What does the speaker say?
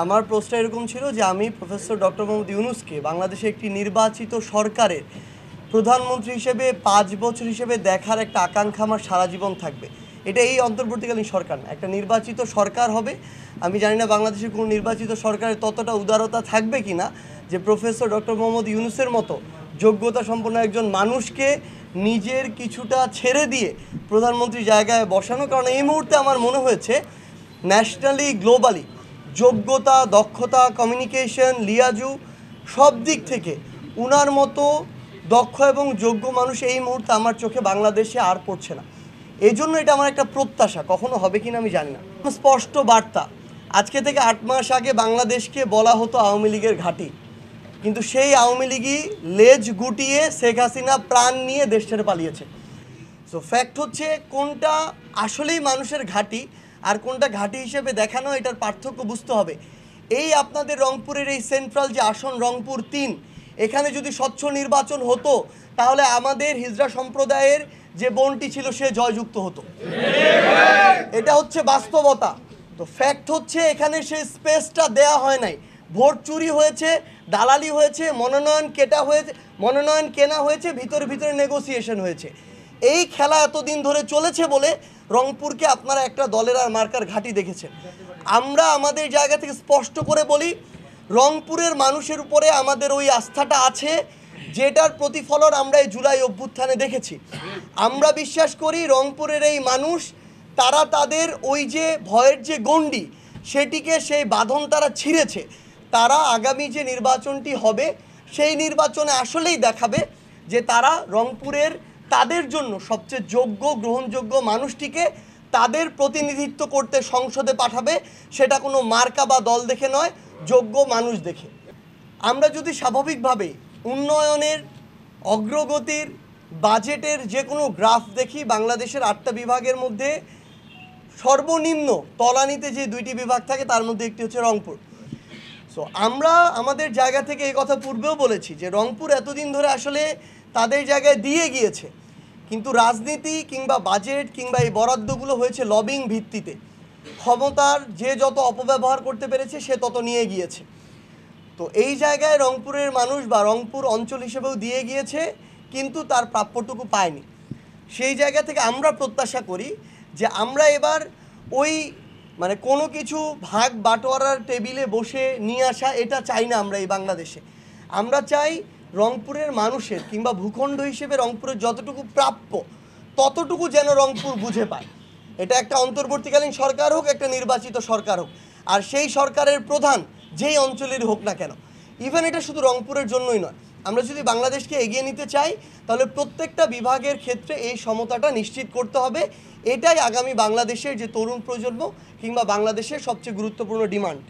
আমার প্রশ্ন এরকম ছিল যে আমি প্রফেসর ডক্টর মোহাম্মদ ইউনূসকে বাংলাদেশে একটি নির্বাচিত সরকারের প্রধানমন্ত্রী হিসেবে ৫ বছর হিসেবে দেখার একটা আকাঙ্ক্ষা আমার সারা জীবন থাকবে। এটা এই অন্তর্বর্তীকালীন সরকার না, একটা নির্বাচিত সরকার হবে। আমি জানি না বাংলাদেশের কোনো নির্বাচিত সরকারের ততটা উদারতা থাকবে কি না যে প্রফেসর ডক্টর মোহাম্মদ ইউনূসের মতো যোগ্যতা সম্পন্ন একজন মানুষকে নিজের কিছুটা ছেড়ে দিয়ে প্রধানমন্ত্রী জায়গায় বসানো। কারণ এই মুহূর্তে আমার মনে হয়েছে ন্যাশনালি গ্লোবালি যোগ্যতা, দক্ষতা, কমিউনিকেশন, লিয়াজু সব দিক থেকে উনার মতো দক্ষ এবং যোগ্য মানুষ এই মুহূর্তে আমার চোখে বাংলাদেশে আর পড়ছে না। এই জন্য এটা আমার একটা প্রত্যাশা, কখনো হবে কিনা আমি জানি না। স্পষ্ট বার্তা, আজকে থেকে ৮ মাস আগে বাংলাদেশকে বলা হতো আওয়ামী লীগের ঘাঁটি, কিন্তু সেই আওয়ামী লীগই লেজ গুটিয়ে শেখ হাসিনা প্রাণ নিয়ে দেশ ছেড়ে পালিয়েছে। সো ফ্যাক্ট হচ্ছে কোনটা আসলেই মানুষের ঘাঁটি আর কোনটা ঘাঁটি হিসেবে দেখানো, এটার পার্থক্য বুঝতে হবে। এই আপনাদের রংপুরের এই সেন্ট্রাল যে আসন রংপুর ৩, এখানে যদি স্বচ্ছ নির্বাচন হতো তাহলে আমাদের হিজড়া সম্প্রদায়ের যে বোনটি ছিল সে জয়যুক্ত হতো। এটা হচ্ছে বাস্তবতা। তো ফ্যাক্ট হচ্ছে এখানে সেই স্পেসটা দেয়া হয় নাই, ভোট চুরি হয়েছে, দালালি হয়েছে, মনোনয়ন কেনা হয়েছে, ভিতরে ভিতরে নেগোসিয়েশন হয়েছে। এই খেলা এতদিন ধরে চলেছে বলে রংপুরকে আপনারা একটা দলের আর মার্কার ঘাঁটি দেখেছেন। আমরা আমাদের জায়গা থেকে স্পষ্ট করে বলি, রংপুরের মানুষের উপরে আমাদের ওই আস্থাটা আছে যেটার প্রতিফলন আমরা এই জুলাই অভ্যুত্থানে দেখেছি। আমরা বিশ্বাস করি রংপুরের এই মানুষ, তারা তাদের ওই যে ভয়ের যে গণ্ডি সেটিকে, সেই বাঁধন তারা ছিঁড়েছে। তারা আগামী যে নির্বাচনটি হবে সেই নির্বাচনে আসলেই দেখাবে যে তারা রংপুরের তাদের জন্য সবচেয়ে যোগ্য, গ্রহণযোগ্য মানুষটিকে তাদের প্রতিনিধিত্ব করতে সংসদে পাঠাবে, সেটা কোনো মার্কা বা দল দেখে নয়, যোগ্য মানুষ দেখে। আমরা যদি স্বাভাবিকভাবে উন্নয়নের, অগ্রগতির, বাজেটের যে কোনো গ্রাফ দেখি, বাংলাদেশের ৮টা বিভাগের মধ্যে সর্বনিম্ন তলানিতে যে 2টি বিভাগ থাকে তার মধ্যে একটি হচ্ছে রংপুর। সো আমরা আমাদের জায়গা থেকে এই কথা পূর্বেও বলেছি যে রংপুর এতদিন ধরে আসলে তাদের জায়গায় দিয়ে গিয়েছে, কিন্তু রাজনীতি কিংবা বাজেট কিংবা এই বরাদ্দগুলো হয়েছে লবিং ভিত্তিতে। ক্ষমতার যে যত অপব্যবহার করতে পেরেছে সে তত নিয়ে গিয়েছে। তো এই জায়গায় রংপুরের মানুষ বা রংপুর অঞ্চল হিসেবেও দিয়ে গিয়েছে, কিন্তু তার প্রাপ্যটুকু পায়নি। সেই জায়গা থেকে আমরা প্রত্যাশা করি যে আমরা এবার ওই কোনো কিছু ভাগ বাটোয়ারার টেবিলে বসে নিয়ে আসা, এটা চাই না আমরা এই বাংলাদেশে। আমরা চাই রংপুরের মানুষের কিংবা ভূখণ্ড হিসেবে রংপুরের যতটুকু প্রাপ্য ততটুকু যেন রংপুর বুঝে পায়। এটা একটা অন্তর্বর্তীকালীন সরকার হোক, একটা নির্বাচিত সরকার হোক, আর সেই সরকারের প্রধান যেই অঞ্চলের হোক না কেন। ইভেন এটা শুধু রংপুরের জন্যই নয়, আমরা যদি বাংলাদেশকে এগিয়ে নিতে চাই তাহলে প্রত্যেকটা বিভাগের ক্ষেত্রে এই সমতাটা নিশ্চিত করতে হবে। এটাই আগামী বাংলাদেশের যে তরুণ প্রজন্ম কিংবা বাংলাদেশের সবচেয়ে গুরুত্বপূর্ণ ডিমান্ড।